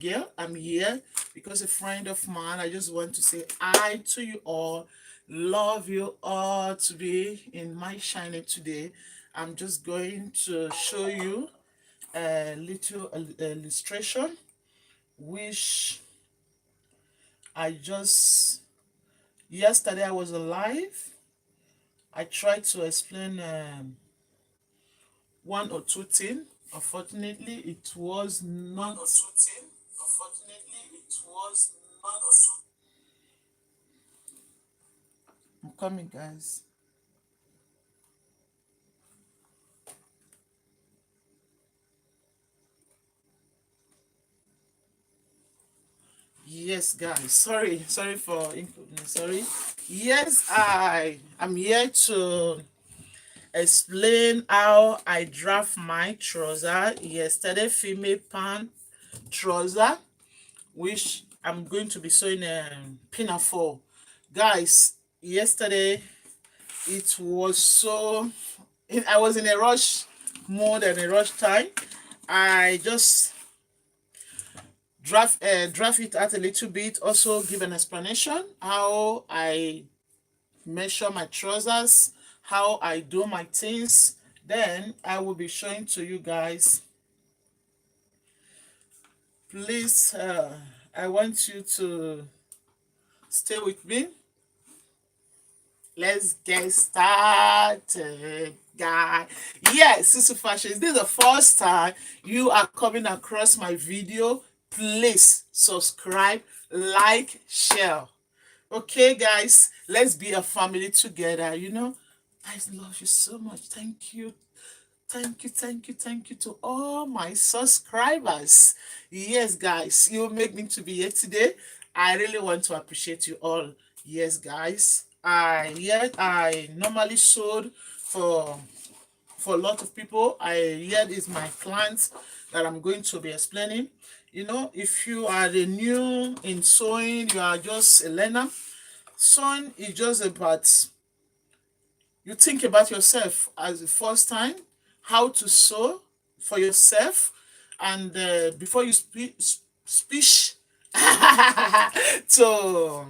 girl. I'm here because a friend of mine. I just want to say hi to you all. Love you all to be in my shining today. I'm just going to show you a little illustration which I just yesterday I was alive. I tried to explain one or two things. Unfortunately, it was not. One or two things. Unfortunately, it was not. I'm coming, guys. Yes, guys. Sorry for including. Sorry. Yes, I'm here to explain how I draft my trouser. Yesterday, female pant trouser, which I'm going to be sewing a pinafore. Guys, yesterday it was so. I was in a rush more than a rush time. I just draft it out a little bit. Also give an explanation how I measure my trousers, how I do my things. Then I will be showing to you guys. Please, I want you to stay with me. Let's get started, guys. Yes, Sister Fashion. This is the first time you are coming across my video. Please subscribe, like, share. Okay, guys, let's be a family together. I love you so much. Thank you. Thank you to all my subscribers. Yes, guys, you make me to be here today. I really want to appreciate you all. Yes, guys. I normally sold for a lot of people. Here is my clients that I'm going to be explaining. If you are the new in sewing, you are just a learner. Sewing is just about you think about yourself as the first time, how to sew for yourself, and before you speech to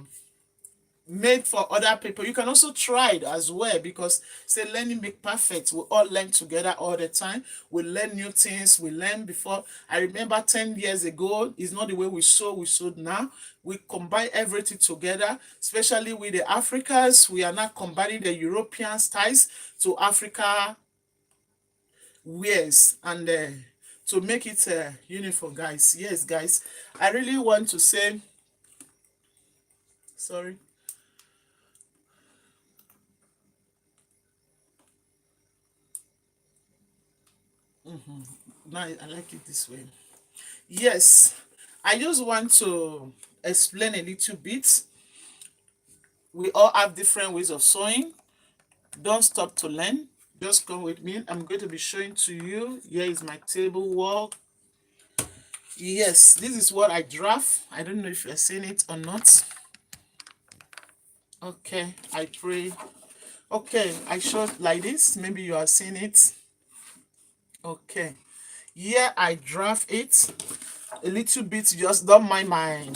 make for other people. You can also try it as well because say learning make perfect. We all learn together all the time. We learn new things. We learn before. I remember 10 years ago, it's not the way we sew now. We combine everything together, especially with the Africans. We are now combining the European styles to Africa wears and to make it uniform, guys. Yes, guys. I really want to say sorry. Now I like it this way. Yes, I just want to explain a little bit. We all have different ways of sewing. Don't stop to learn. Just come with me. I'm going to be showing to you. Here is my table work. Yes, this is what I draft. I don't know if you're seeing it or not. Okay, I pray. Okay, I showed like this. Maybe you are seeing it. Okay. Here I draft it a little bit, just don't mind mine,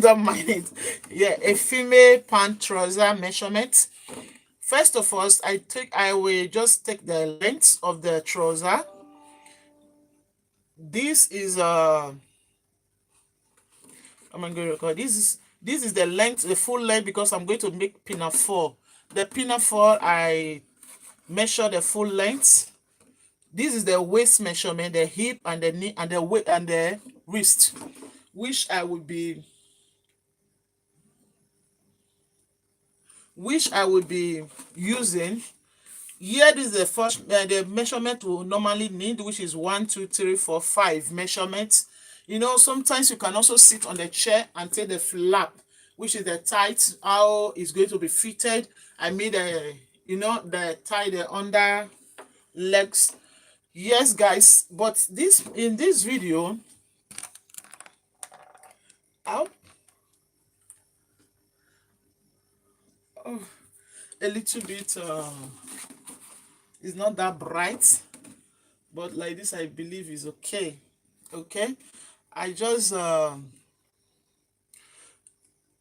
don't mind it. Yeah, a female pant trouser measurement. First of all, I will just take the length of the trouser. This is I'm going to record this is the length, the full length, because I'm going to make pinafore. The pinafore, I measure the full length. This is the waist measurement, the hip and the knee and the weight and the wrist, which I will be using. Here this is the first the measurement we'll normally need, which is 1 2 3 4 5 measurements. Sometimes you can also sit on the chair and take the flap, which is the tight, how it's going to be fitted. I made the tie the under legs. Yes, guys, but in this video, oh, a little bit it's not that bright, but like this I believe is okay. I just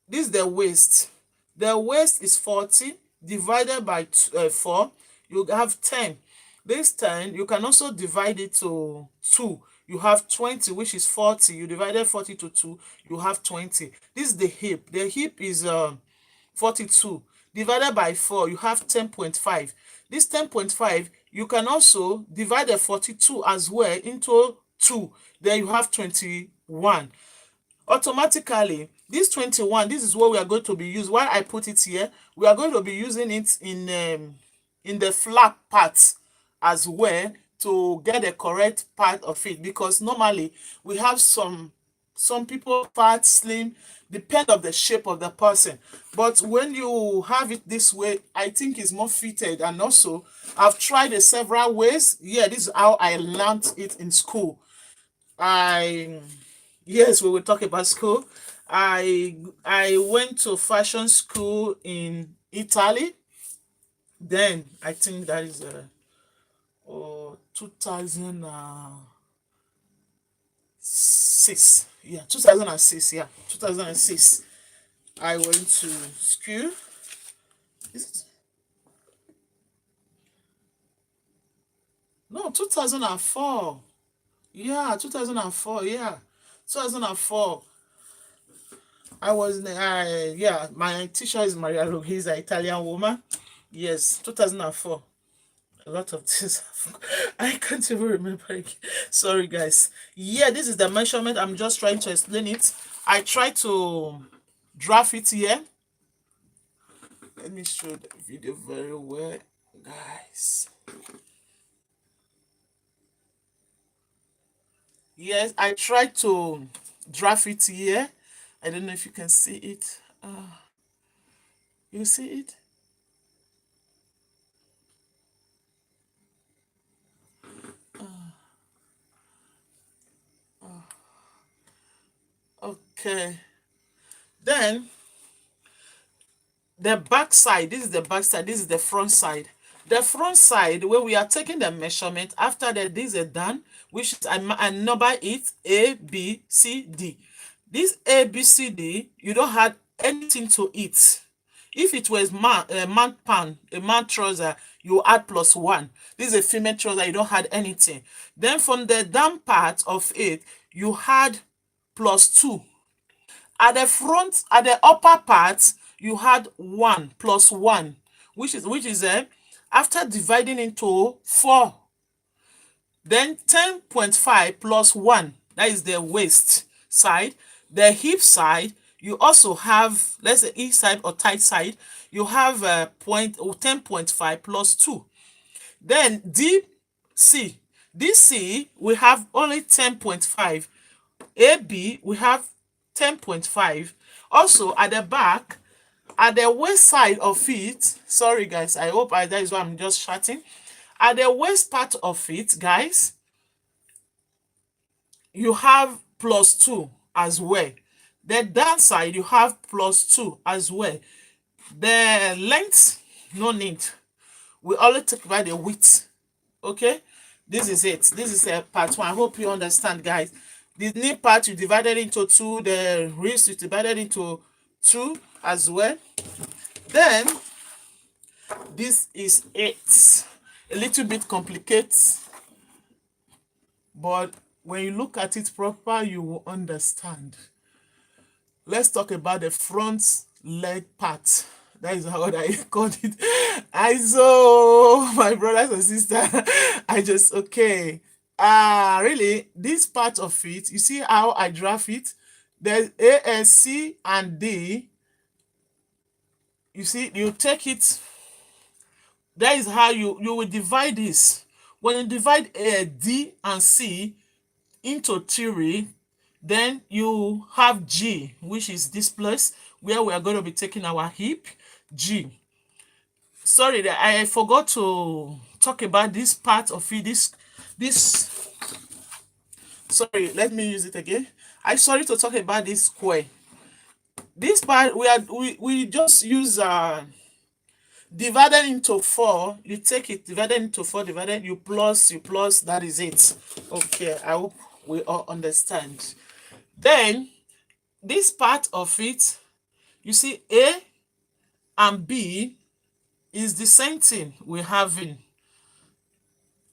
this is the waist. The waist is 40 divided by 4. You have 10. This 10, you can also divide it to 2. You have 20, which is 40. You divided 40 to 2, you have 20. This is the hip. The hip is 42 divided by 4, you have 10.5. This 10.5, you can also divide the 42 as well into 2. Then you have 21. Automatically, this 21, this is what we are going to be using. Why I put it here, we are going to be using it in the flap part as well, to get the correct part of it, because normally we have some people fat, slim, depend of the shape of the person. But when you have it this way, I think it's more fitted. And also, I've tried it several ways. Yeah, this is how I learned it in school. I Yes, we will talk about school. I went to fashion school in Italy. Then I think that is 2006. Yeah, 2006. Yeah, 2006. I went to school. Is No, 2004. Yeah, 2004. Yeah, 2004. I was yeah, my teacher is Maria Luisa, Italian woman. Yes, 2004. A lot of things. I can't even remember it. Sorry, guys. Yeah, this is the measurement. I'm just trying to explain it. I try to draft it here. Let me show the video very well, guys. Yes, I try to draft it here. I don't know if you can see it. You see it? Okay. Then the back side, this is the back side, this is the front side. The front side, where we are taking the measurement, after that, this is done, which is I number it A, B, C, D. This A, B, C, D, you don't have anything to it. If it was man pan, a man trouser, you add +1. This is a female trouser, you don't have anything. Then from the down part of it, you had +2. At the front, at the upper part, you had 1 + 1, which is after dividing into 4, then 10.5 + 1, that is the waist side. The hip side, you also have, let's say each side or tight side, you have 10.5 + 2. Then DC, DC, we have only 10.5. AB, we have 10.5. Also at the back, at the waist side of it, sorry guys, I hope that is why I'm just chatting. At the waist part of it, guys, you have +2 as well. The down side, you have +2 as well. The length, no need. We only talk about the width. Okay, this is it. This is part 1. I hope you understand, guys. The knee part, you divided into 2. The wrist, you divided into 2 as well. Then this is it. A little bit complicated, but when you look at it proper, you will understand. Let's talk about the front leg part. That is what I called it. I saw my brothers and sisters. I just okay. Really, this part of it, you see how I draft it? There's A, S, C, and D. You see, you take it. That is how you will divide this. When you divide D and C into 3, then you have G, which is this place where we are going to be taking our hip. G. Sorry, I forgot to talk about this part of it. This. Sorry, let me use it again. I sorry to talk about this square. This part we just use divided into 4. You take it divided into 4, divided, you plus, that is it. Okay, I hope we all understand. Then this part of it, you see A and B is the same thing we're having.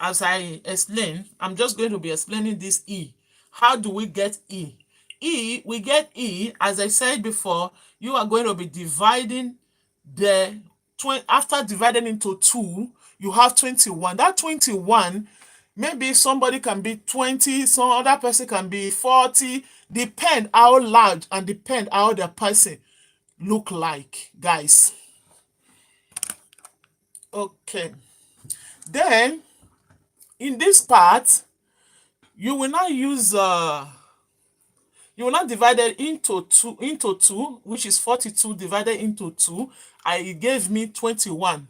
As I explain, I'm just going to be explaining this E. How do we get E? We get E, as I said before, you are going to be dividing the, after dividing into 2, you have 21. That 21, maybe somebody can be 20, some other person can be 40, depend how large and depend how the person look like, guys. Okay. Then, in this part, you will not use you will not divide it into two, which is 42 divided into 2. It gave me 21.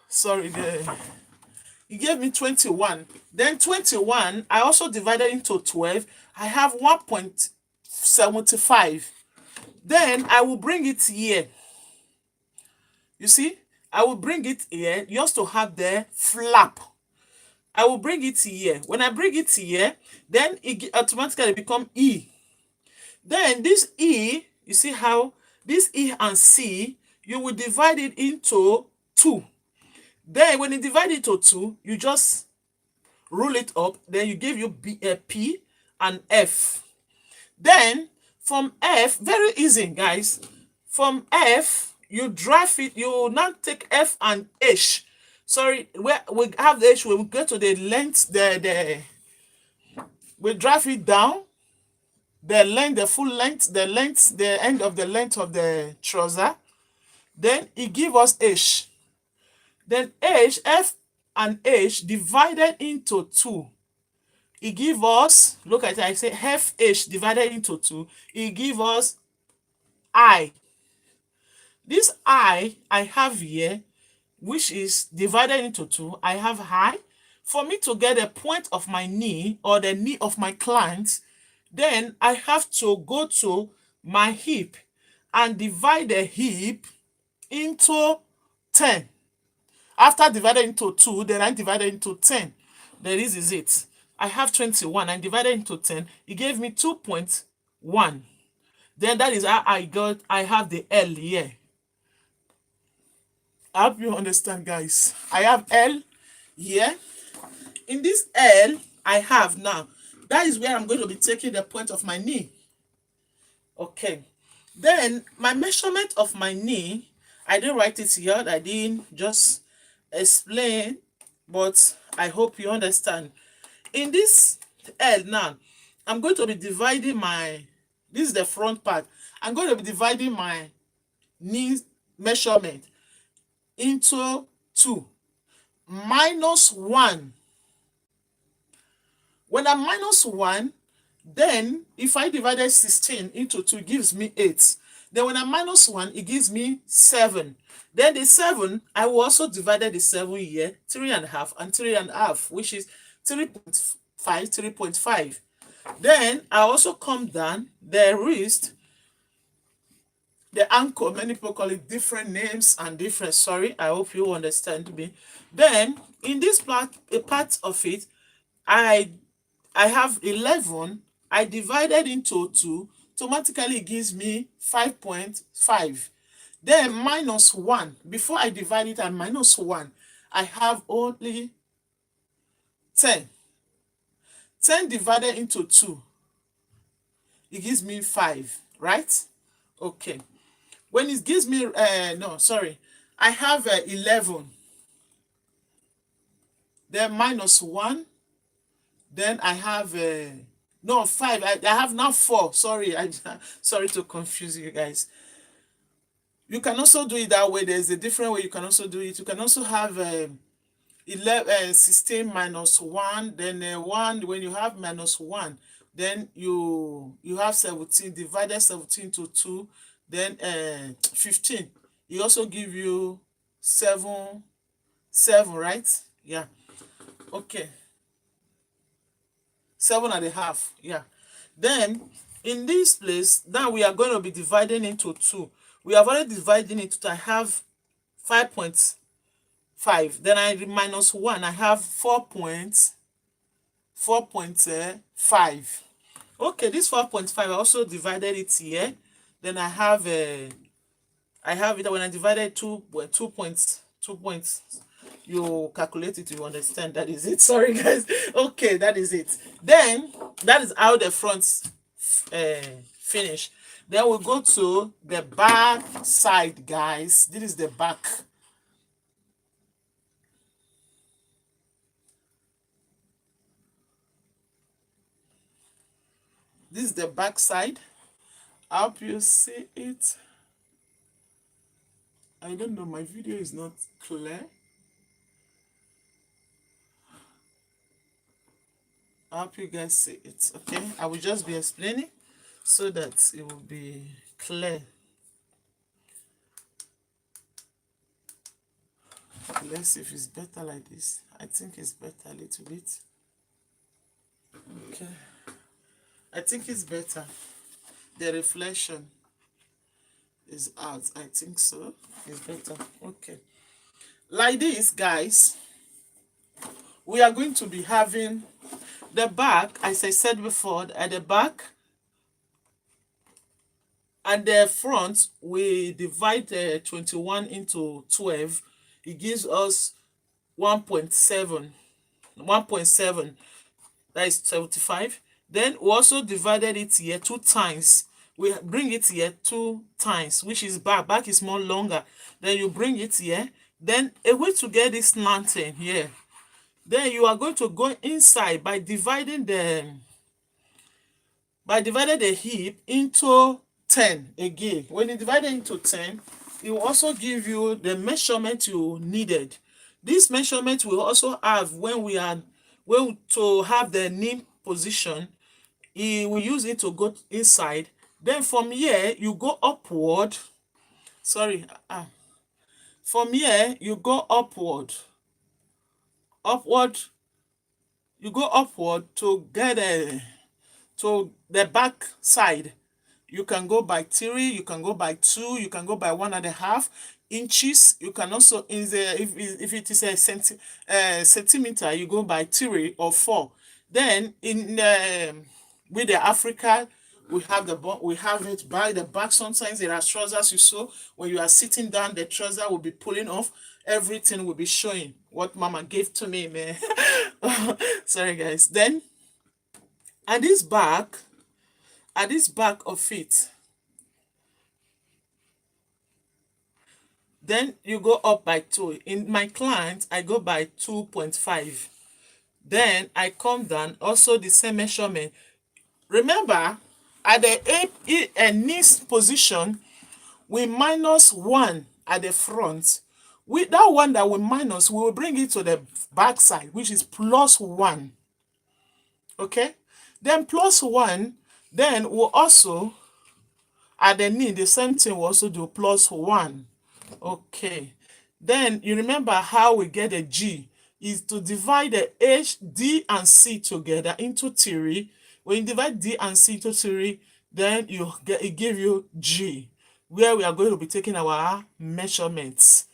Sorry, it gave me 21. Then 21, I also divided into 12. I have 1.75. Then I will bring it here. You see, I will bring it here just to have the flap. I will bring it here. When I bring it here, then it automatically become E. Then this E, you see how this E and C, you will divide it into 2. Then when you divide it into 2, you just roll it up. Then you give you P and F. Then from F, very easy, guys. From F, you drive it. You now take F and H. Sorry, where we have the H, we will get to the length. We drive it down. The length, the full length, the end of the length of the trouser. Then it give us H. Then H, F and H divided into 2. It give us, look at it, I say FH divided into 2. It give us I. This I have here, which is divided into 2. I have I. For me to get a point of my knee or the knee of my client, then I have to go to my hip and divide the hip into 10. After dividing into 2, then I divided into 10. Then this is it. I have 21. I divided into 10. It gave me 2.1. Then that is how I have the L here. I hope you understand, guys. I have L here. In this L, I have now. That is where I'm going to be taking the point of my knee. Okay. Then my measurement of my knee, I didn't write it here. I didn't just explain, but I hope you understand. In this L now, I'm going to be dividing this is the front part. I'm going to be dividing my knee measurement into 2. -1. When I'm -1, then if I divided 16 into 2, it gives me 8. Then when I'm -1, it gives me 7. Then the 7, I will also divide the 7 here, 3.5 and 3.5, which is 3.5, 3.5. Then I also come down the wrist, the ankle. Many people call it different names and different. Sorry, I hope you understand me. Then in this part, a part of it, I have 11. I divided into 2. Automatically it gives me 5.5. Then -1. Before I divide it at -1, I have only 10. 10 divided into 2, it gives me 5, right? Okay. When it gives me, no, sorry, I have 11. Then -1. Then I have, no, 5. I have now 4. Sorry, sorry to confuse you guys. You can also do it that way. There's a different way you can also do it. You can also have 16 -1, then 1. When you have -1, then you have 17, divided 17 to 2, then 15. It also give you 7, right? Yeah. Okay. 7.5. Yeah. Then in this place, now we are going to be dividing into 2. We have already divided it to, I have 5.5. Then I -1, I have 4.5. Okay, this 4.5, I also divided it here. Then I have it when I divided two points, 2 points. You calculate it, you understand. That is it. Sorry, guys. Okay, that is it. Then that is how the front uh, finish. Then we go to the back side, guys. This is the back. This is the back side. I hope you see it. I don't know, my video is not clear. I hope you guys see it. Okay, I will just be explaining so that it will be clear. Let's see if it's better like this. I think it's better a little bit. Okay, I think it's better. The reflection is out. I think so. It's better. Okay, like this, guys, we are going to be having the back, as I said before, at the back and the front. We divide 21 into 12. It gives us 1.7. 1.7, that is 75. Then we also divided it here 2 times. We bring it here 2 times, which is back is more longer. Then you bring it here. Then a way to get this lantern here, then you are going to go inside by dividing the hip into 10 again. When you divide it into 10, it will also give you the measurement you needed. This measurement will also have when to have the knee position. We use it to go inside. Then from here you go upward. Sorry, from here you go upward. Upward. You go upward to get to the back side. You can go by 3, you can go by 2, you can go by 1.5 inches. You can also, if it is a centimeter, you go by 3 or 4. Then in with the Africa, we have it by the back. Sometimes there are trousers you sew. When you are sitting down, the trouser will be pulling off. Everything will be showing. What mama gave to me, man. Sorry, guys. Then at this back of it, then you go up by 2. In my client, I go by 2.5. Then I come down, also the same measurement. Remember, at the knees position, we minus 1 at the front. With that one that we minus, we will bring it to the back side, which is plus 1. Okay? Then plus 1, then we'll also, at the knee, the same thing, we'll also do plus 1. Okay. Then you remember how we get a G is to divide the H, D, and C together into 3. When you divide D and C into 3, then it give you G, where we are going to be taking our measurements.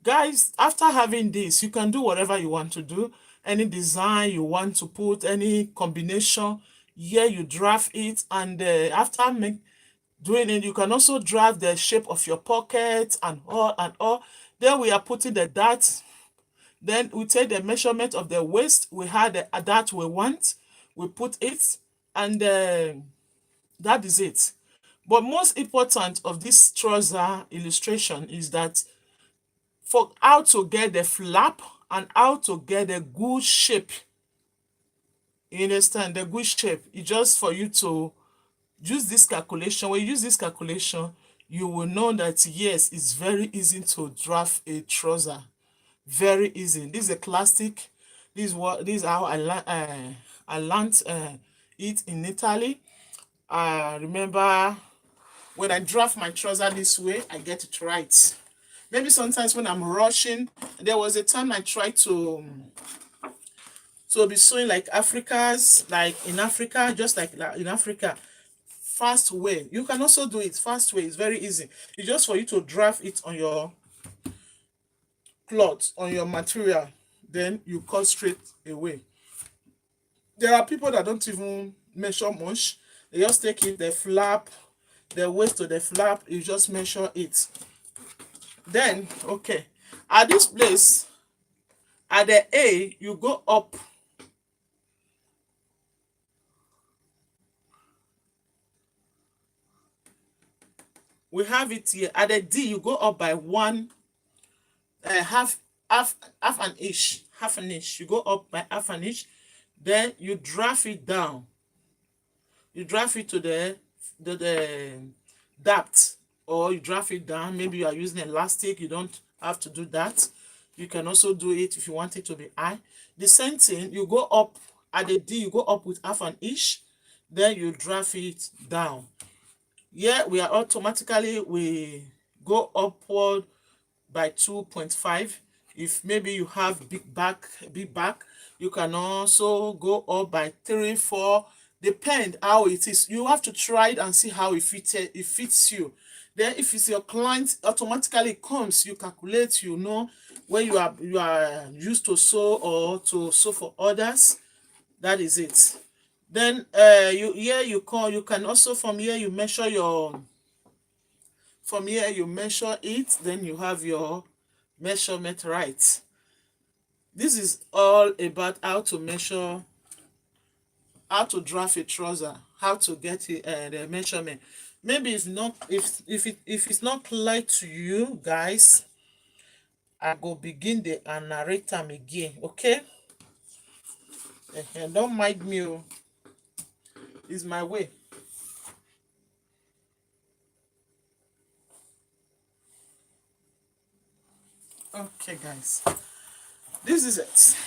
Guys, after having this, you can do whatever you want to do. Any design you want to put, any combination, here you draft it, and after doing it, you can also draft the shape of your pocket and all. Then we are putting the dart. Then we take the measurement of the waist. We had the dart we want. We put it, and that is it. But most important of this trouser illustration is that for how to get the flap and how to get a good shape. You understand? The good shape is just for you to use this calculation. When you use this calculation, you will know that yes, it's very easy to draft a trouser. Very easy. This is a classic. This is how I learned it in Italy. I remember when I draft my trouser this way, I get it right. Maybe sometimes when I'm rushing, there was a time I tried to be sewing like Africa's, like in Africa, just like in Africa. Fast way. You can also do it fast way. It's very easy. It's just for you to draft it on your cloth, on your material. Then you cut straight away. There are people that don't even measure much. You just take it, the flap, the waist to the flap, you just measure it. Then, okay, at this place, at the A, you go up. We have it here. At the D, you go up by one, half, half an inch, half an inch. You go up by half an inch. Then you draft it down. You draft it to the depth, or you draft it down. Maybe you are using elastic. You don't have to do that. You can also do it if you want it to be high. The same thing, you go up at the D, you go up with half an inch, then you draft it down. Yeah, we are automatically, we go upward by 2.5. If maybe you have big back, you can also go up by 3, 4. Depend how it is. You have to try it and see how it fits you. Then if it's your client, automatically comes, you calculate, you know, when you are used to sew or to sew for others. That is it. Then you can also, from here you measure your, from here you measure it, then you have your measurement right. This is all about how to measure, how to draft a trouser, how to get it, the measurement. Maybe if not, if it's not clear to you guys, I go begin the narrate am again, okay? Don't mind me, oh. It's my way. Okay, guys, this is it.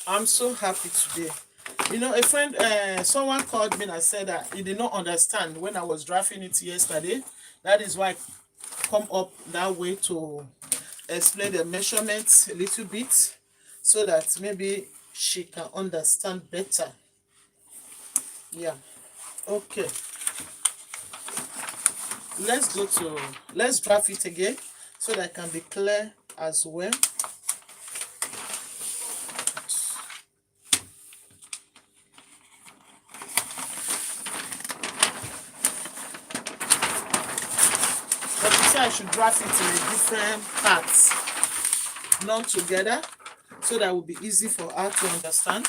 I'm so happy today. You know, a friend, someone called me and said that he did not understand when I was drafting it yesterday. That is why I come up that way to explain the measurements a little bit, so that maybe she can understand better. Yeah. Okay. Let's draft it again so that it can be clear as well. But you say I should draft it in different parts, not together, so that will be easy for her to understand.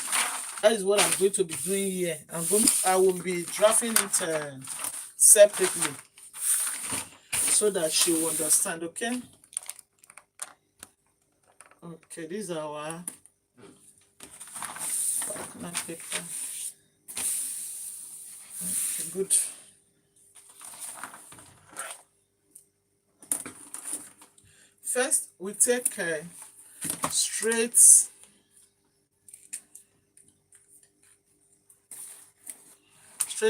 That is what I'm going to be doing here. I will be drafting it separately, so that she will understand. Okay. Okay, these are our partner paper. Okay, good. First, we take a straight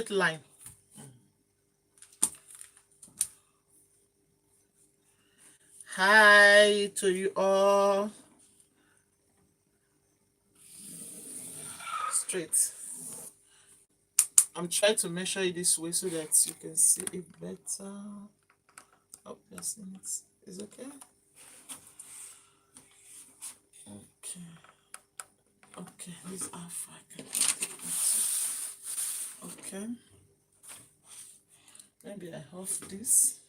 line. Hi to you all. Straight. I'm trying to measure it this way so that you can see it better. Oh, yes, it's okay. Okay. Okay, this half I can take that. Okay. Maybe I off this.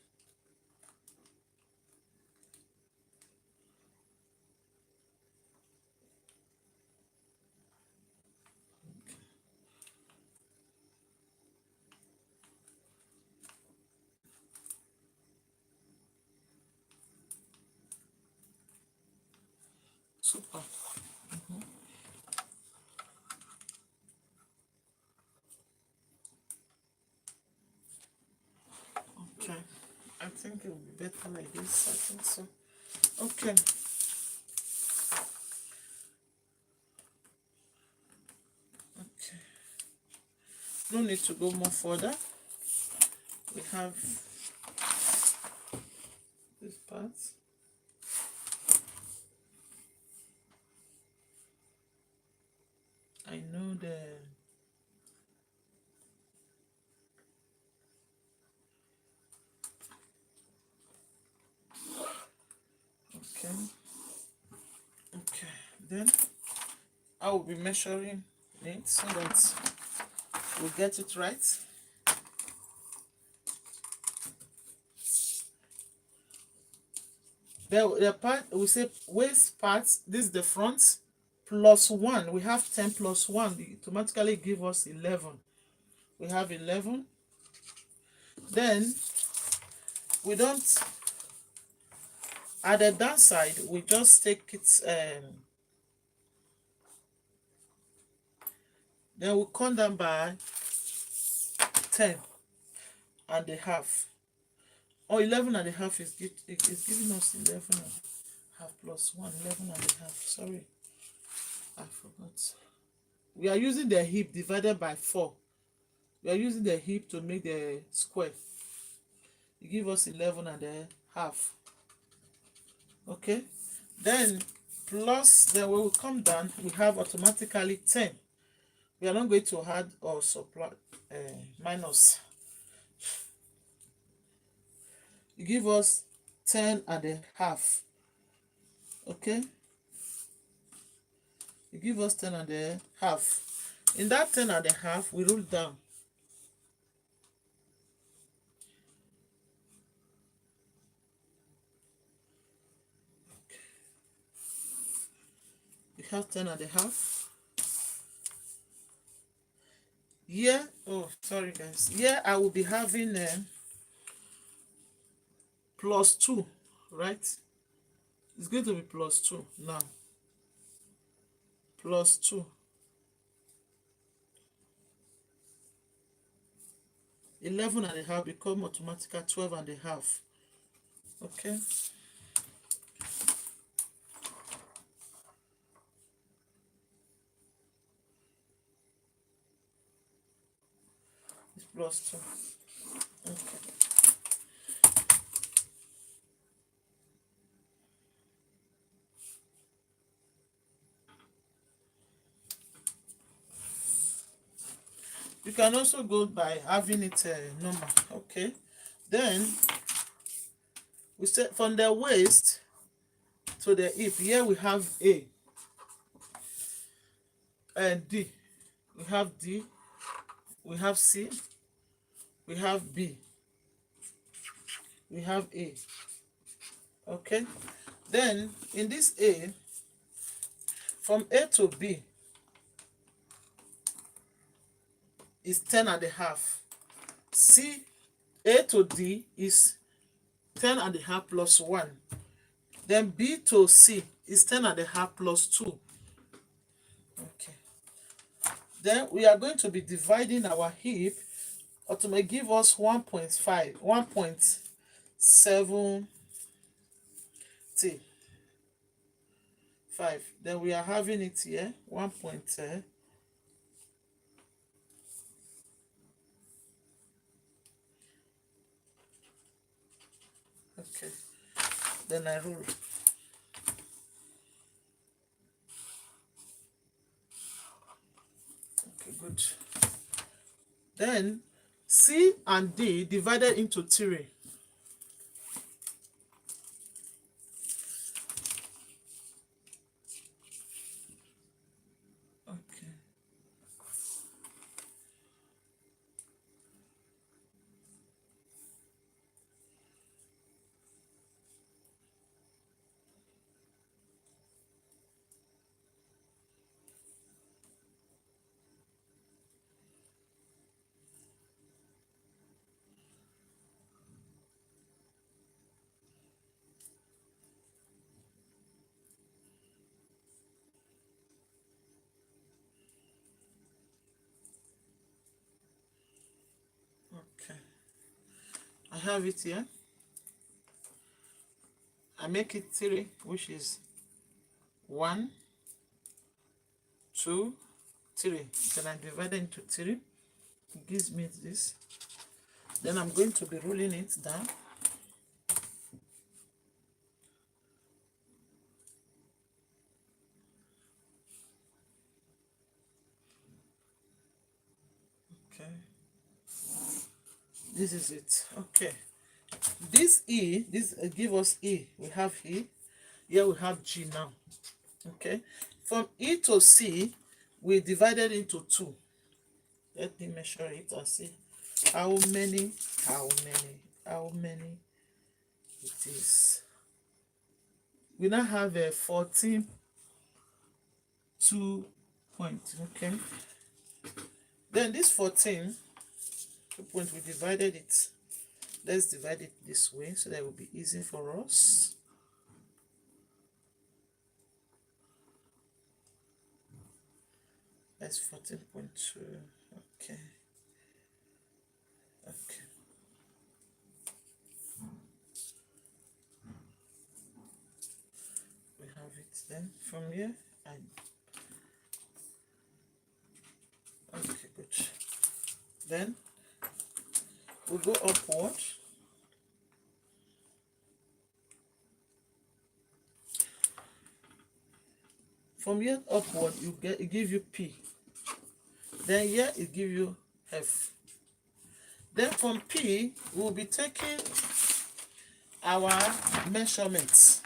Super. Okay. I think it will be better like this. I think so. Okay. Okay. No need to go more further. We have this part. I know the okay. Okay. Then I will be measuring it so that We'll get it right. The part we say waist part, this is the front, plus 1. We have 10 plus 1. It automatically give us 11. We have 11. Then we don't, at the downside, we just take it, then we come down by 10 and a half. Or 11 and a half is giving us 11 and a half plus 1, 11 and a half. Sorry, I forgot. We are using the hip divided by 4. We are using the hip to make the square. It gives us 11 and a half. Okay, then plus, then when we come down, we have automatically 10. We are not going to add or subtract, minus. It gives us 10 and a half. Okay, it gives us 10 and a half. In that 10 and a half, we roll down. We have 10 and a half. Here, oh, sorry guys. Here I will be having plus 2, right? It's going to be plus 2 now. Plus 2. 11 and a half become automatically 12 and a half. Okay. It's plus 2. Okay. You can also go by having it normal. Okay. Then we set from the waist to the hip. Here we have A and D. We have D. We have C. We have B. We have A. Okay. Then in this A, from A to B is 10 and a half. C, A to D is 10 and a half plus 1. Then B to C is 10 and a half plus 2. Okay. Then we are going to be dividing our hip to give us 1.5, 1.7 5. Then we are having it here 1. Okay, then I roll. Okay, good. Then C and D divided into 3. Okay. Okay. I have it here. I make it 3, which is 1, 2, 3. Then I divide it into 3. It gives me this. Then I'm going to be rolling it down. Okay. This is it. Okay. This E, this give us E. We have E. Here we have G now. Okay. From E to C, we divided into 2. Let me measure it and see how many it is. We now have a 14 2 points. Okay, then this 14 2 points, we divided it. Let's divide it this way so that it will be easy for us. That's 14.2. Okay. Okay. We have it then from here. Okay, good. Then we go upward. From here upward, it give you P. Then here it give you F. Then from P, we'll be taking our measurements.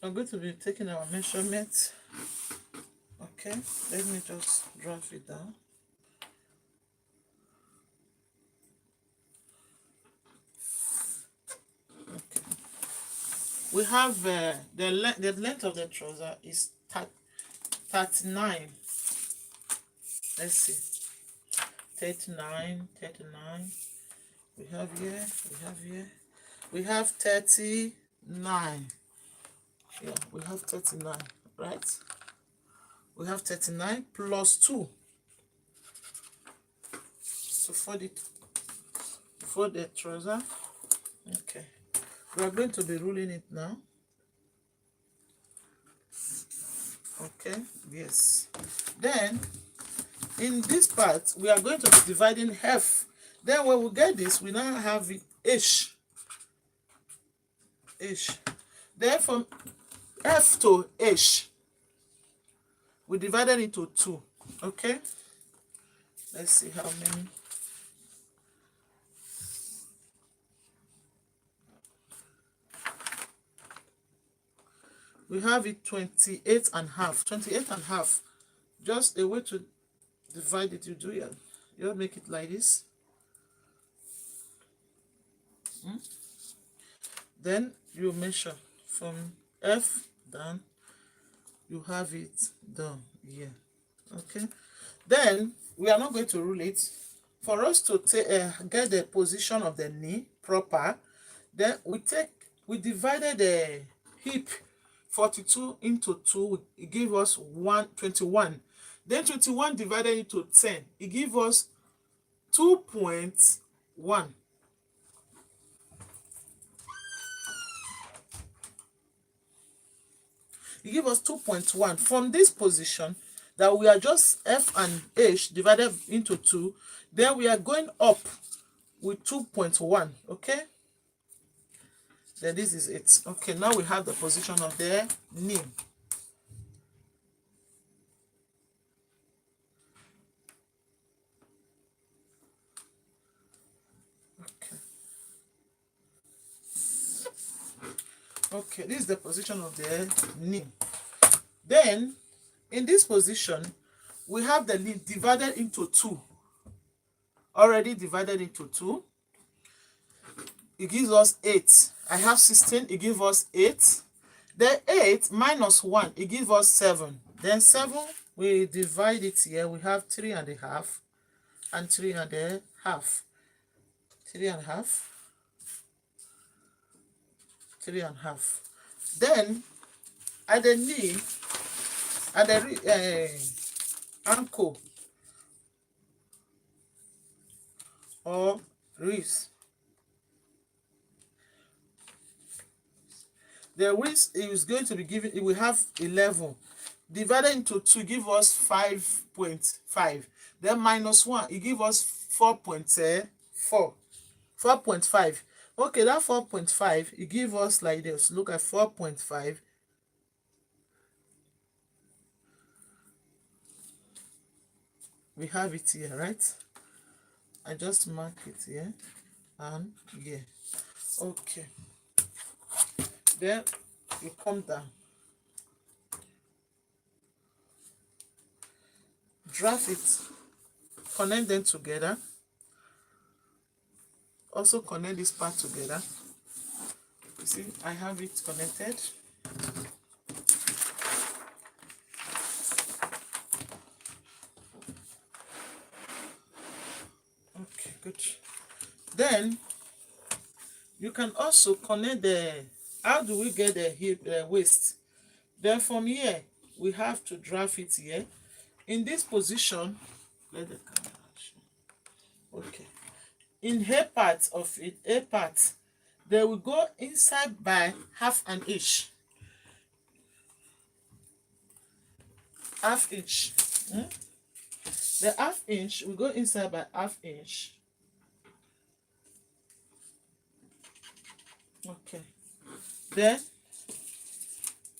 I'm going to be taking our measurements. Okay, let me just draft it down. Okay, we have the length of the trouser is 39. Let's see, 39. We have here, we have 39. Yeah, we have 39, right? We have 39 plus 2. So for the trouser, okay, we are going to be ruling it now. Okay, yes. Then in this part, we are going to be dividing F. Then when we get this, we now have it H. Then from F to H, we divided into 2. Okay, let's see how many. We have it 28 and a half. 28 and a half. Just a way to divide it. You make it like this. Then you measure from F down. You have it down here. Okay, then we are not going to rule it. For us to get the position of the knee proper, then we divided the hip 42 into 2. It gives us 21. Then 21 divided into 10, it gives us 2.1. It gives us 2.1. From this position that we are just F and H divided into 2, then we are going up with 2.1. Okay, then this is it. Okay, now we have the position of the knee. Okay, this is the position of the knee. Then in this position, we have the knee divided into 2. Already divided into 2. It gives us 8. I have 16, it gives us 8. Then 8 minus 1, it gives us 7. Then 7, we divide it here. We have 3.5 and 3.5. 3.5. 3.5. Then at the knee, at the ankle or wrist, The waist is going to be given, it will have 11 divided into 2, give us 5.5. Then minus 1, it give us 4.4. 4.5. Okay, that 4.5, it give us like this. Look at 4.5. We have it here, right? I just mark it here and here. Okay. Then you come down. Draft it. Connect them together. Also connect this part together. You see, I have it connected. Okay, good. Then you can also connect the, how do we get the hip, waist? Then from here we have to draft it here in this position. Let the camera show. Okay, in a part of it, a part, they will go inside by half an inch. Half inch. The half inch will go inside by half inch. Okay, then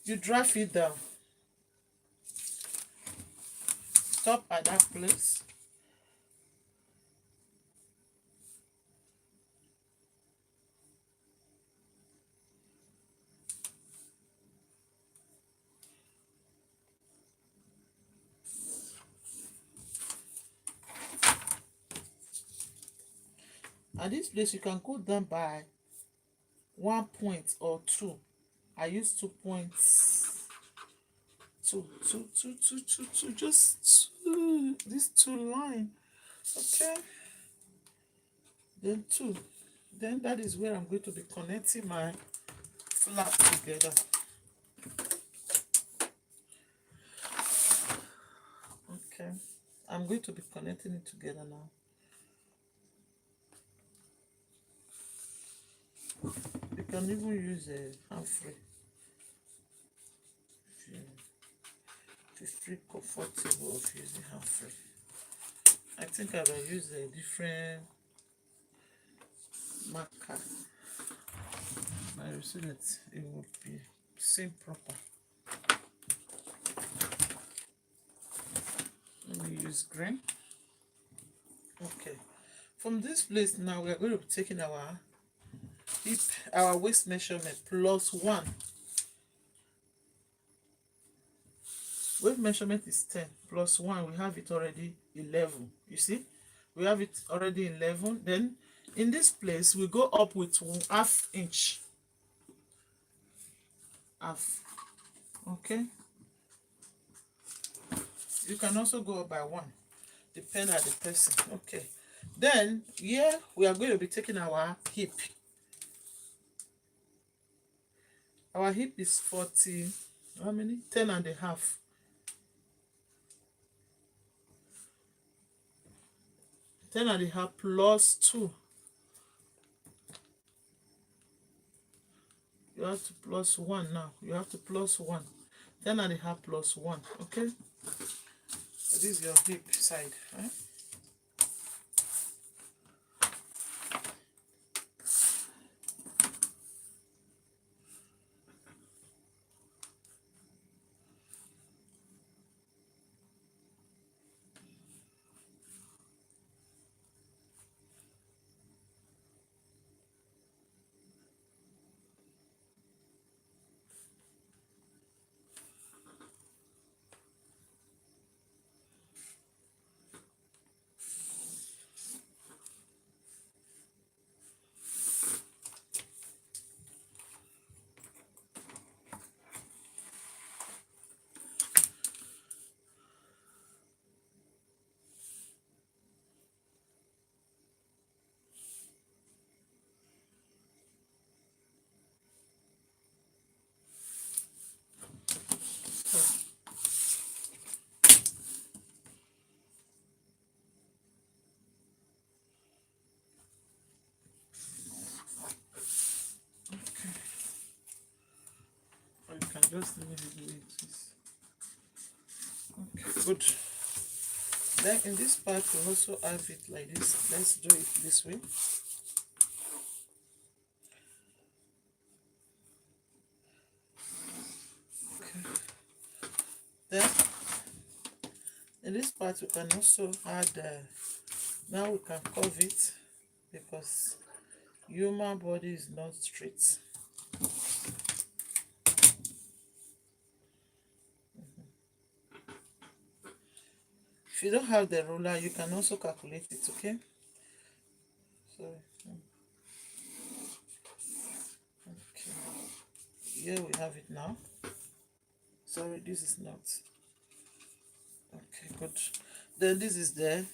you draft it down. Stop at that place. At this place you can go down by 1 point or 2. I use 2 points. Two, just two, this 2 line. Okay, then 2. Then that is where I'm going to be connecting my flap together. Okay, I'm going to be connecting it together now. You can even use a hand free if you feel comfortable of using hand free. I think I will use a different marker. I will see that it will be same proper. Let me use green. Okay, from this place now we are going to be taking our hip, our waist measurement plus 1. Waist measurement is 10 plus 1, we have it already 11. You see, we have it already 11. Then in this place we go up with half inch. Half. Okay, you can also go up by 1, depending on the person. Okay, then here we are going to be taking our hip. Our hip is 40, how many? 10 and a half. 10 and a half plus 2. You have to plus 1 now. You have to plus 1. 10 and a half plus 1. Okay? This is your hip side. Eh? Just leave it the way it is. Okay, good. Then in this part we also have it like this. Let's do it this way. Okay. Then in this part we can also add now we can curve it because human body is not straight. If you don't have the ruler, you can also calculate it, okay? So, okay. Here we have it now. Sorry, this is not. Okay, good. Then this is the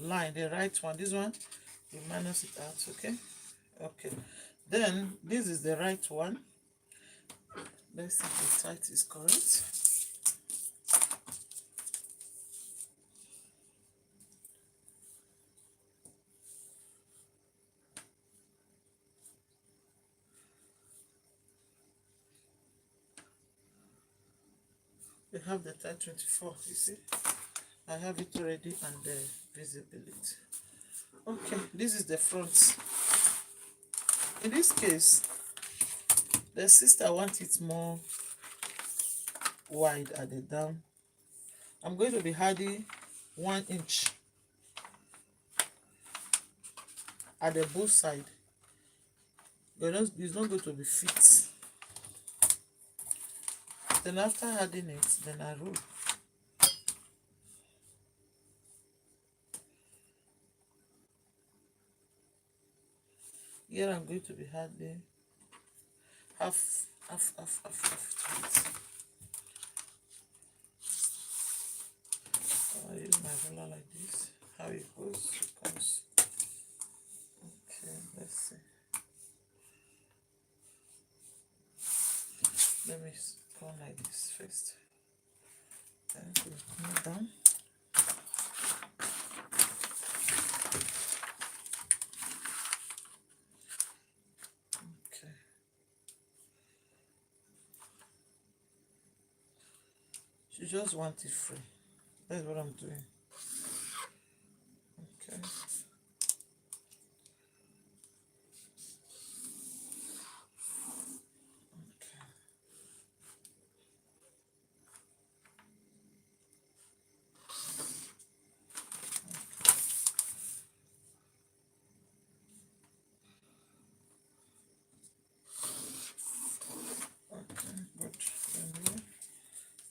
line, the right one. This one, we minus it out, okay? Okay. Then this is the right one. Let's see if the height is correct. We have the type 24, you see. I have it already and the visibility. Okay, this is the front. In this case, the sister wants it more wide at the down. I'm going to be adding 1 inch at the both side. It's not going to be fit. Then after adding it, then I roll. Here I'm going to be adding half to it. I use my ruler like this. How it goes, it comes. Okay, let's see. Let me go like this first. Then we move down. Okay. She just wants it free. That's what I'm doing. Okay.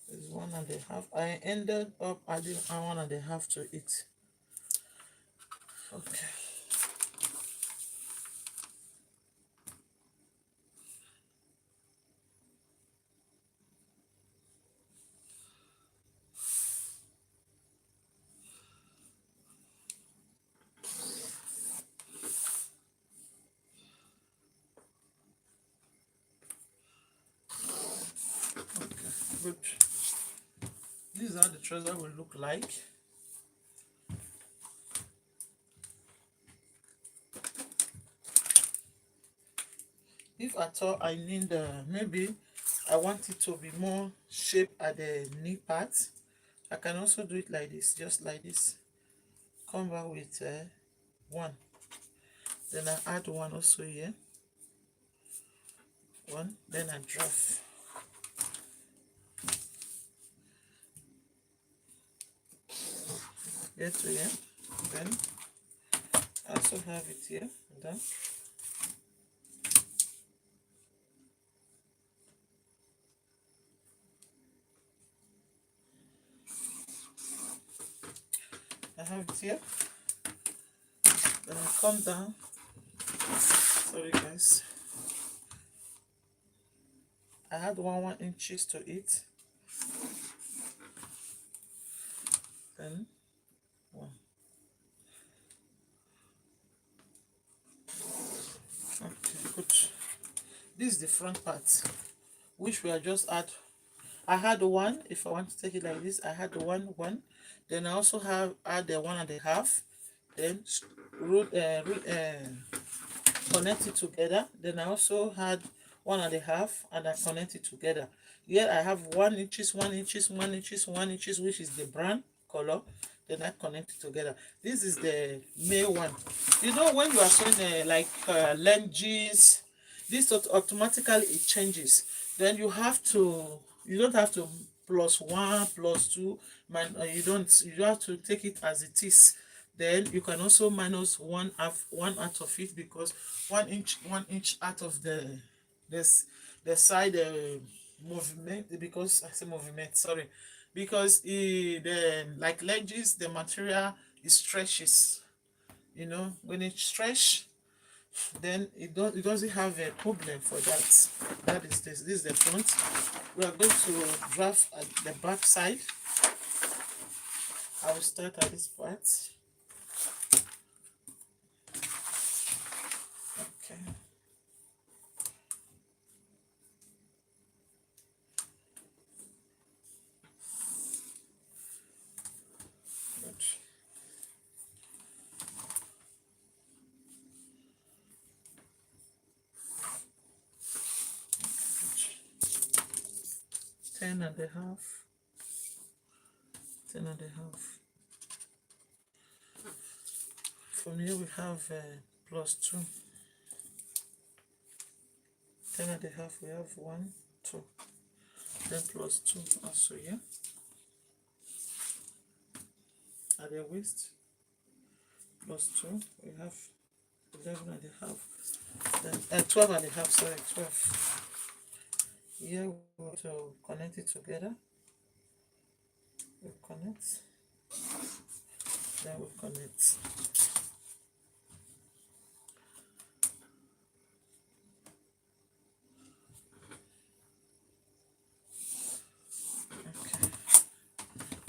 Is 1.5. I ended up adding 1.5 to it. Okay. Good. This is how the trouser will look like. If at all I need maybe I want it to be more shape at the knee part, I can also do it like this, just like this. Come back with 1. Then I add 1 also here. 1. Then I drop. Here to here. Then I also have it here. Done. I have it here. Then I come down. Sorry guys. I had 1 inches to it. Then 1. Okay, good. This is the front part, which we are just add. I had 1. If I want to take it like this, I had 1. Then I also have add the 1.5. Then connect it together. Then I also had 1.5, and I connect it together. Here I have 1 inches, 1 inches, 1 inches, 1 inches, which is the brown color. Then I connect it together. This is the male one. You know, when you are sewing leg jeans, this automatically it changes. Then you don't have to +1 +2, you have to take it as it is. Then you can also minus one out of it, because 1 inch out of this the side movement, because I say movement, sorry, because the like ledges, the material, it stretches. You know, when it stretch, then it doesn't have a problem for that. That is this is the front. We are going to draft at the back side. I will start at this part. Okay. Good. 10.5, 10.5. From here we have +2. 10.5, we have 1, 2. Then +2 also here. At the waist, +2, we have 11.5. Then 12.5, sorry, 12. Here we want to connect it together. We connect, then we connect. Okay.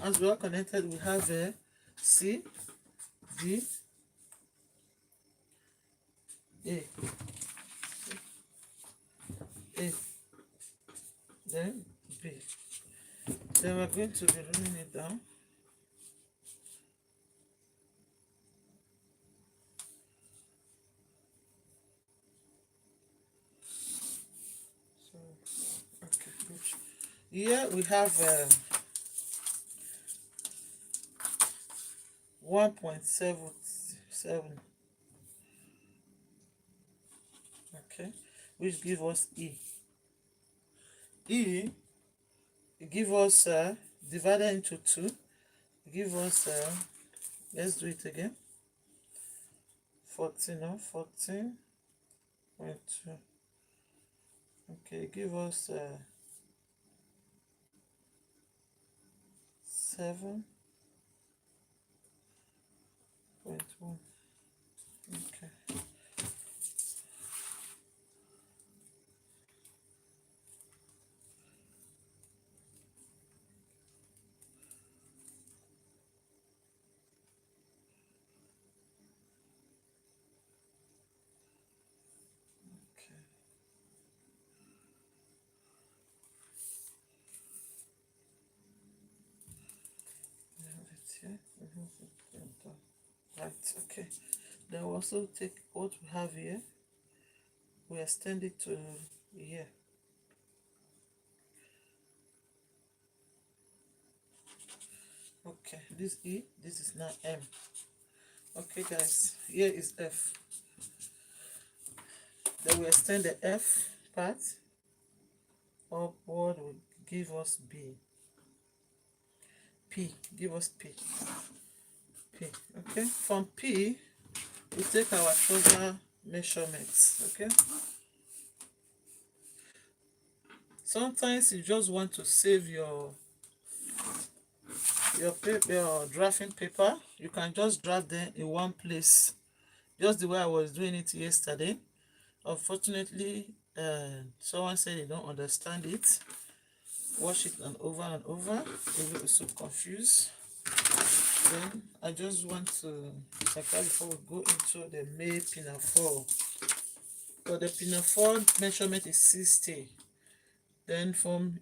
As we are connected, we have a C, D, A, A, then B. Then we're going to be running it down. So, okay, good. Here we have 1.77, okay, which give us E. E, it give us divided into 2, give us let's do it again. 14.2. Okay, give us 7.1. Okay. Here. Right, okay. Then we also take what we have here, we extend it to here. Okay, this E, this is now M. Okay, guys, here is F. Then we extend the F part upward, will give us B. P, give us P. P, okay. From P, we take our trouser measurements, okay. Sometimes you just want to save your paper, your drafting paper. You can just draft them in one place, just the way I was doing it yesterday. Unfortunately, someone said they don't understand it. Watch it and over. They will be so confused. Then I just want to circle before we go into the male pinafore. But the pinafore measurement is 60. Then from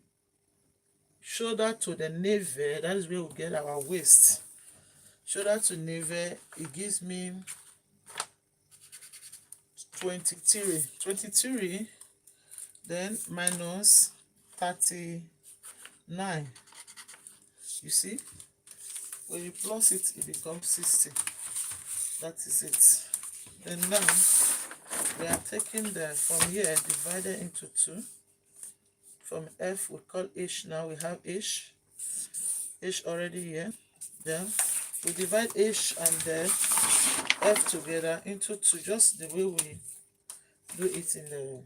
shoulder to the navel, that is where we get our waist. Shoulder to navel, it gives me 23. then minus 39. You see, when you plus it, it becomes 60. That is it. Then now we are taking the from here divided into 2. From F we call H. Now we have H already here. Then we divide H and the F together into 2, just the way we do it in the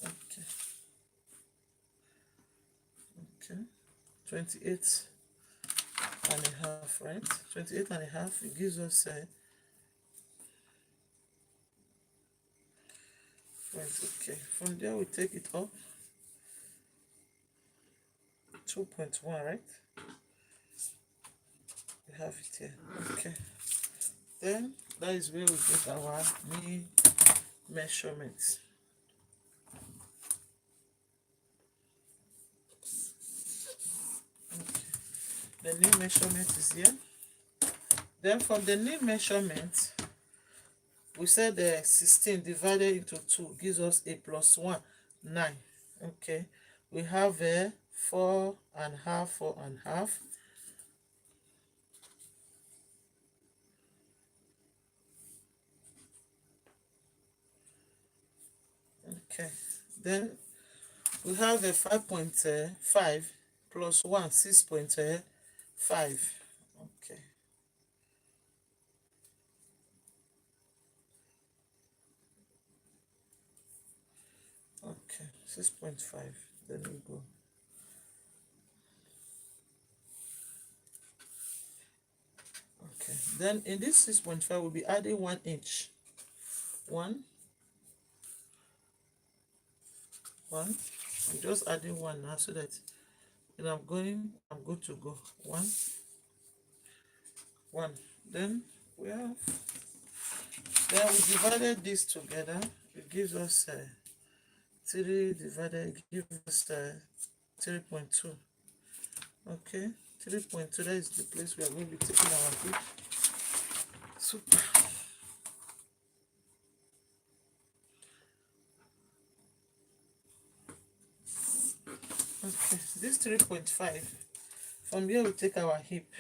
okay. 28 and a half, right? 28 and a half, it gives us okay. From there we take it up 2.1, right? We have it here. Okay. Then that is where we get our knee measurements. Okay. The knee measurement is here. Then from the knee measurement, we said the 16 divided into 2 gives us a plus 1, 9. Okay. We have a 4 and half, 4 and half. Okay. Then we have a 5.5 plus 1, 6.5. Okay. Okay, 6.5. Then we go. Okay. Then in this 6.5, we'll be adding 1 inch. 1. I'm just adding 1 now so that when I'm good to go. 1. Then we divided this together. It gives us 3 divided, it gives us 3.2. Okay, 3.2, that is the place we are going to be taking our hip. Super. Okay, this 3.5, from here we take our hip.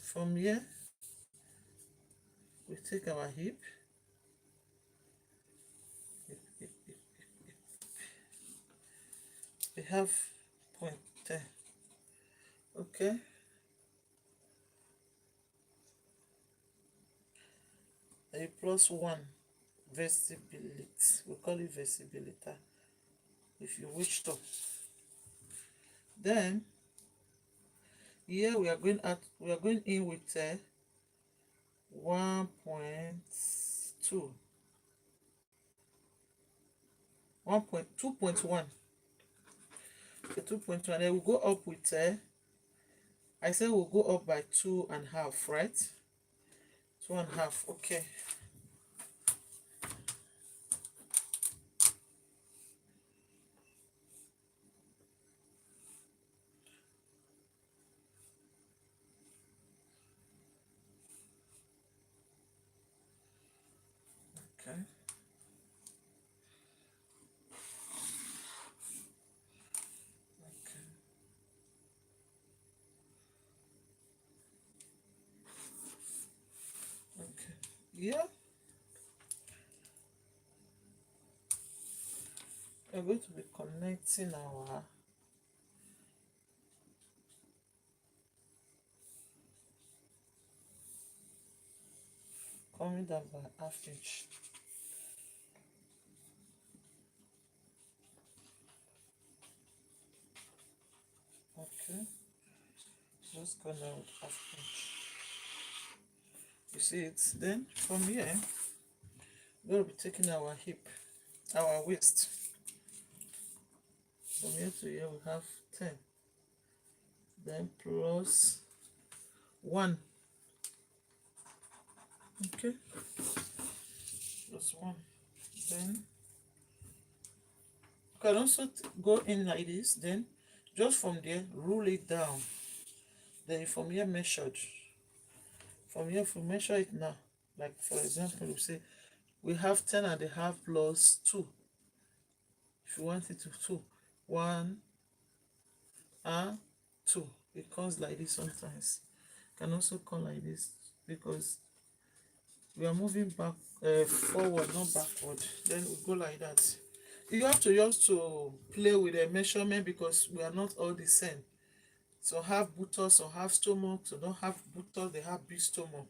From here we take our hip. We have 0.10. Okay. A plus 1 vestibility. We call it vestibility if you wish to. Then here we are going in with 1.2. 2.1. Okay, 2.1. Then we'll go up with I said we'll go up by 2.5, right? 2.5. Okay. Okay. Okay. Yeah. We're going to be connecting our coming down by ½ inch. Okay. Just go down with ½ inch. You see it? Then from here, we're going to be taking our hip, our waist. From here to here, we have 10. Then plus 1. Okay. Plus 1. Then you can also go in like this. Then just from there, rule it down. Then from here, measured. From here, if we measure it now, Like for example, we say we have 10.5 plus 2. If you want it to 2, 1 and 2, it comes like this sometimes. It can also come like this because we are moving back, forward, not backward. Then we go like that. You have to just to play with the measurement because we are not all the same. So have buttocks or have stomach, so don't have buttocks, they have big stomach.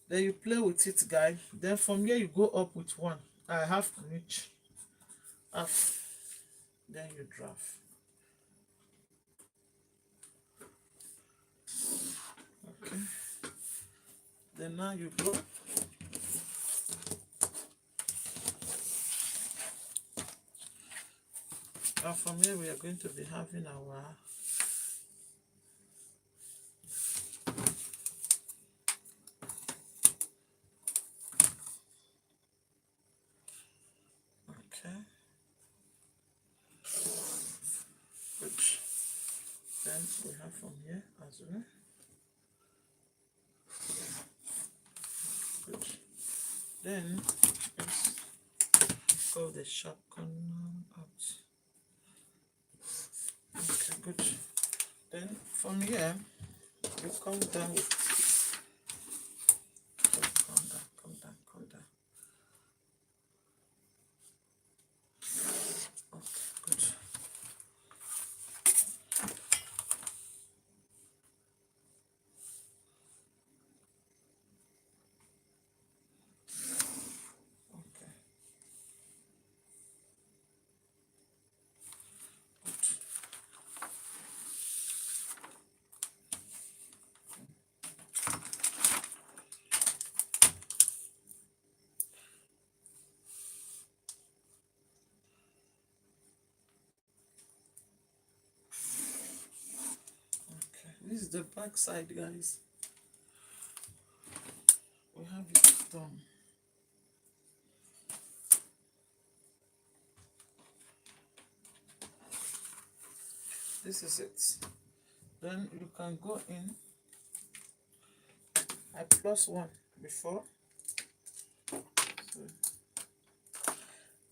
Then you play with it, guy. Then from here you go up with 1. I have on each half. Then you draft. Okay. Then now you go. And from here we are going to be having our okay. Good. Then we have from here as well. Good. Then let's go the sharp corner out. Okay, good. Then from here you come down with come down, come down, come down. Okay, good. Okay. Okay, this is the back side, guys. We have it done. This is it. Then you can go in. I plus 1 before. So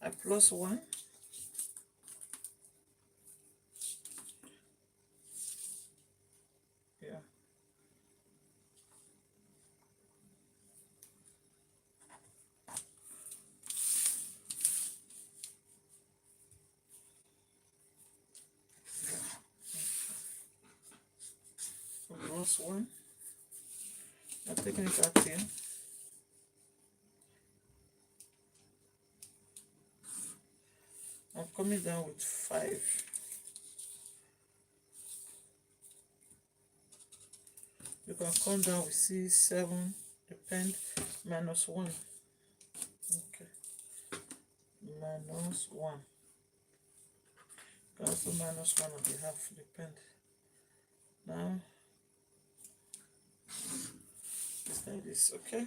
I plus 1. Yeah. So plus 1. I'm taking it out here. I'm coming down with 5. You can come down with 6, 7, depend, minus 1. Okay. Minus 1. You can also minus 1 on the half, depend. Now, it's like this, okay?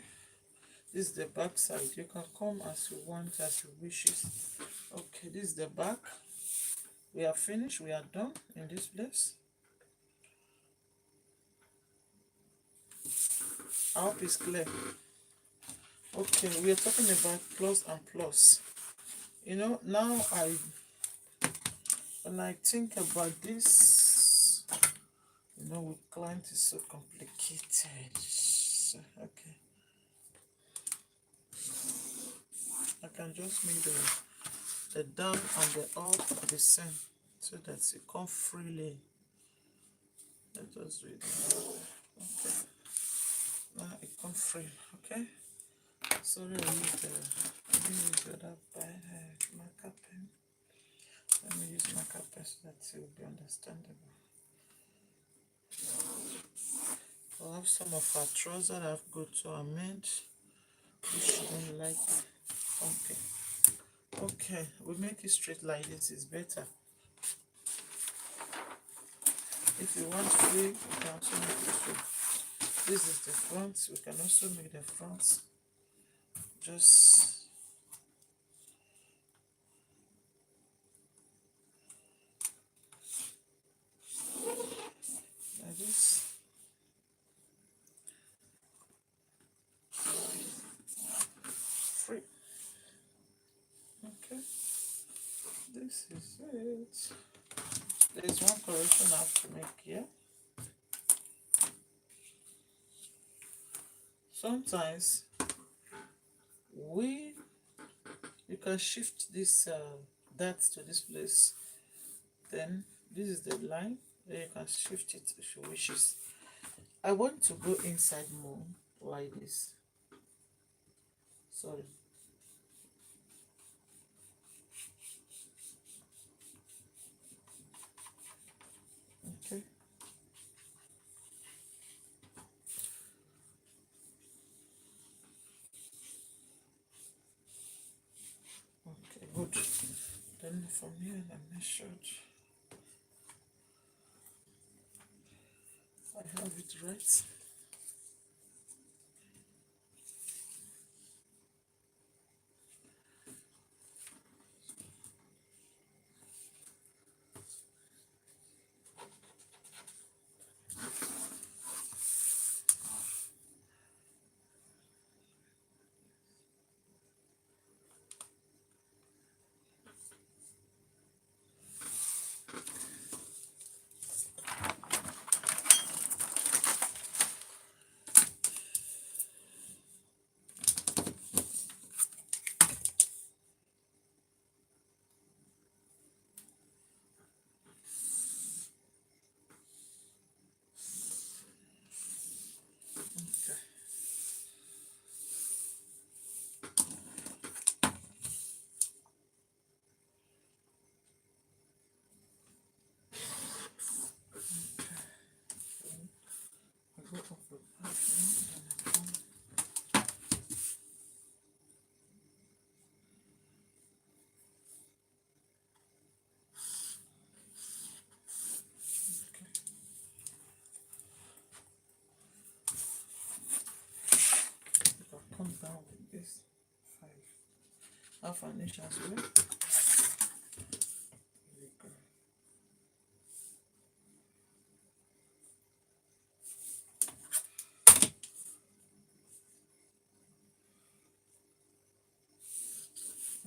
This is the back side. You can come as you want, as you wish it. Okay, this is the back. We are finished. We are done in this place. I hope it's clear. Okay, we are talking about plus and plus. You know, now when I think about this, you know, with client is so complicated. Okay. I can just make the down and the up the same so that it come freely. Let us read it. Okay. Now it come free. Okay. Sorry, I didn't use the other marker pen. Let me use marker pen so that it will be understandable. We'll have some of our trousers that have got to amend, which don't like. Okay. Okay, we make it straight like this, is better. If you want free, you can also make it free. This is the front. We can also make the front just like this. this is it. There's one correction I have to make here. Sometimes you can shift this that to this place. Then this is the line. Then you can shift it if you wishes. I want to go inside more like this. Sorry. Okay. Okay, good. Then from here I measured. I have it right. Okay. I go up with that and I come. If I come down with this 5, half an inch as well. Here we go.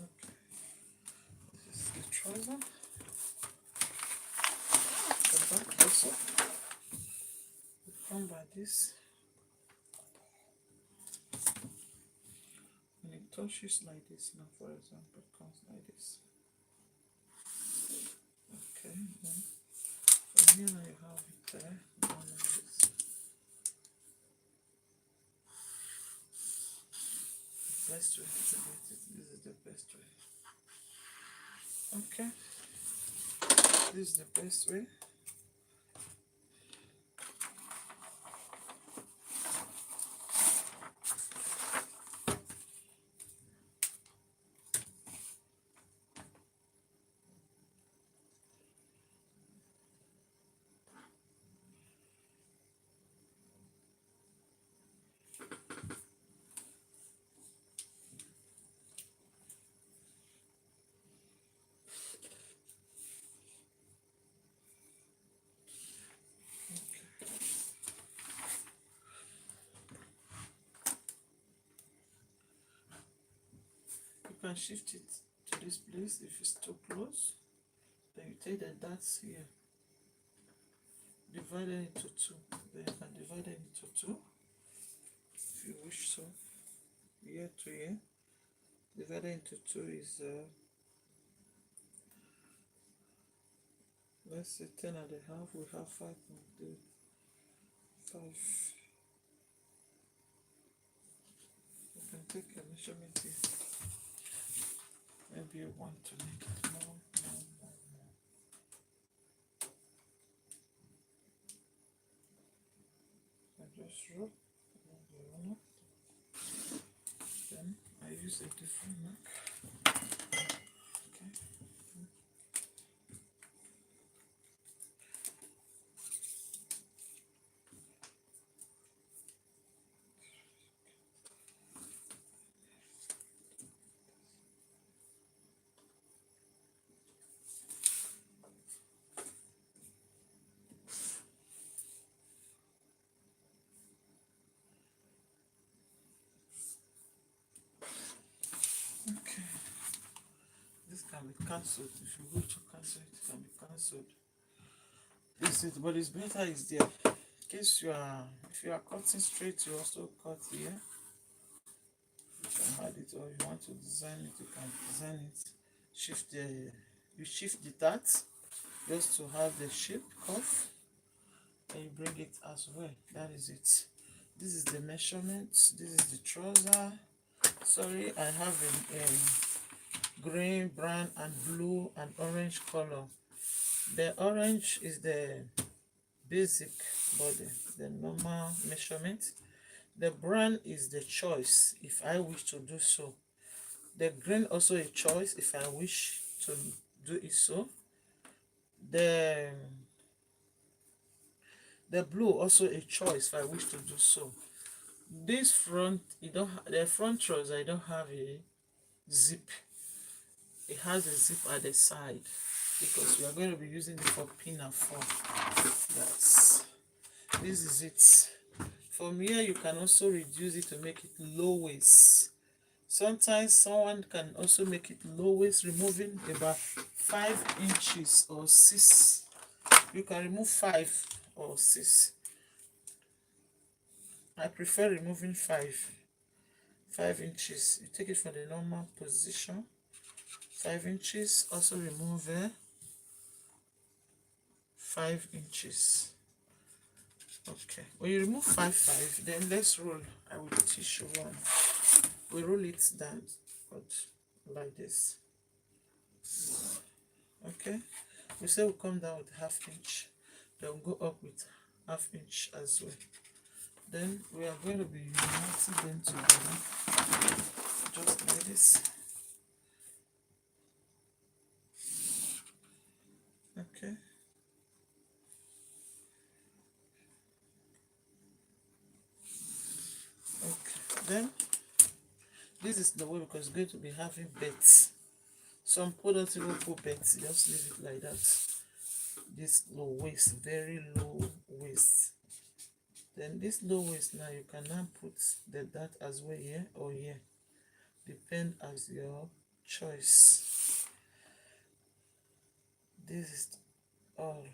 Okay. This is the trouser. The back also. We come by this. When it touches like this now, for example, it comes like this. Okay, then from here now you have it there, down like this. The best way to get it, this is the best way. Okay, this is the best way. You can shift it to this place if it's too close. Then you take the dots here, divide it into 2. Then you can divide it into 2 if you wish so. Here to here. Divided into 2 is let's say 10 and a half. We have 5.5. You can take a measurement here. Maybe you want to make it more. I just draw the runner. Then I use a different mark. Okay. Okay, this can can be cancelled. If you go to cancel it, it can be cancelled. This is, but it's better is there. In case you are, if you are cutting straight, you also cut here. You can add it, or you want to design it, you can design it. Shift the, you shift the dart just to have the shape cuff, and you bring it as well. That is it. This is the measurement. This is the trouser. Sorry, I have a green, brown, and blue and orange color. The orange is the basic body, the normal measurement. The brown is the choice if I wish to do so. The green also a choice if I wish to do it so. The blue also a choice if I wish to do so. This front, the front trouser, I don't have a zip. It has a zip at the side because we are going to be using it for pinafore. Yes, this is it. From here, you can also reduce it to make it low waist. Sometimes someone can also make it low waist, removing about 5 inches or 6. You can remove 5 or 6. I prefer removing 5 inches. You take it from the normal position. 5 inches. Also remove 5 inches. Okay. When you remove 5, then let's roll. I will teach you one. We roll it down, but like this. Okay. We say we come down with 1/2 inch. Then we'll go up with 1/2 inch as well. Then we are going to be uniting them together, just like this. Okay. Okay. Then this is the way, because it's going to be having bets. Some products even put bets. Just leave it like that. This low waist, very low waist. Then this low waist, now you can now put the dart as well here or here, depend as your choice. This is all.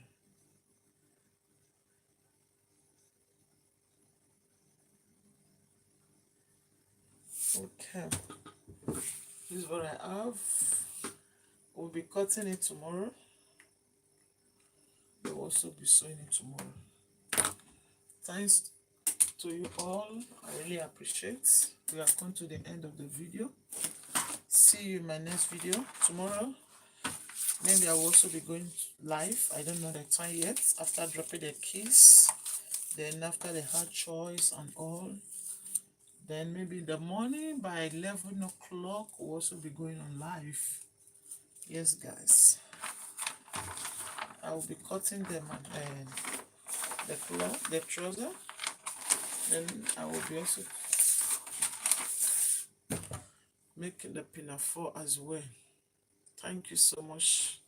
Okay, this is what I have. We'll be cutting it tomorrow. We'll also be sewing it tomorrow. Thanks to you all. I really appreciate. We have come to the end of the video. See you in my next video tomorrow. Maybe I will also be going live. I don't know the time yet. After dropping the keys, then after the hard choice and all, then maybe in the morning by 11 o'clock we'll also be going on live. Yes, guys. I will be cutting them and the cloth, the trouser. Then I will be also making the pinafore as well. Thank you so much.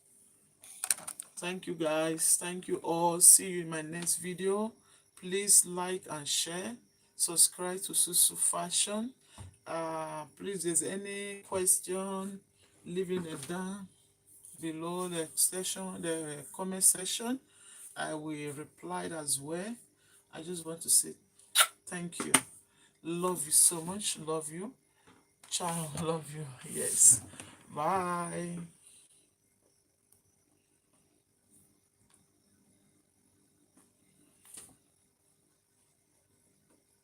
Thank you, guys. Thank you all. See you in my next video. Please like and share. Subscribe to Susu Fashion. Please, there's any question, leaving it down below the section, the comment section. I will reply as well. I just want to say thank you. Love you so much. Love you. Ciao. Love you. Yes. Bye.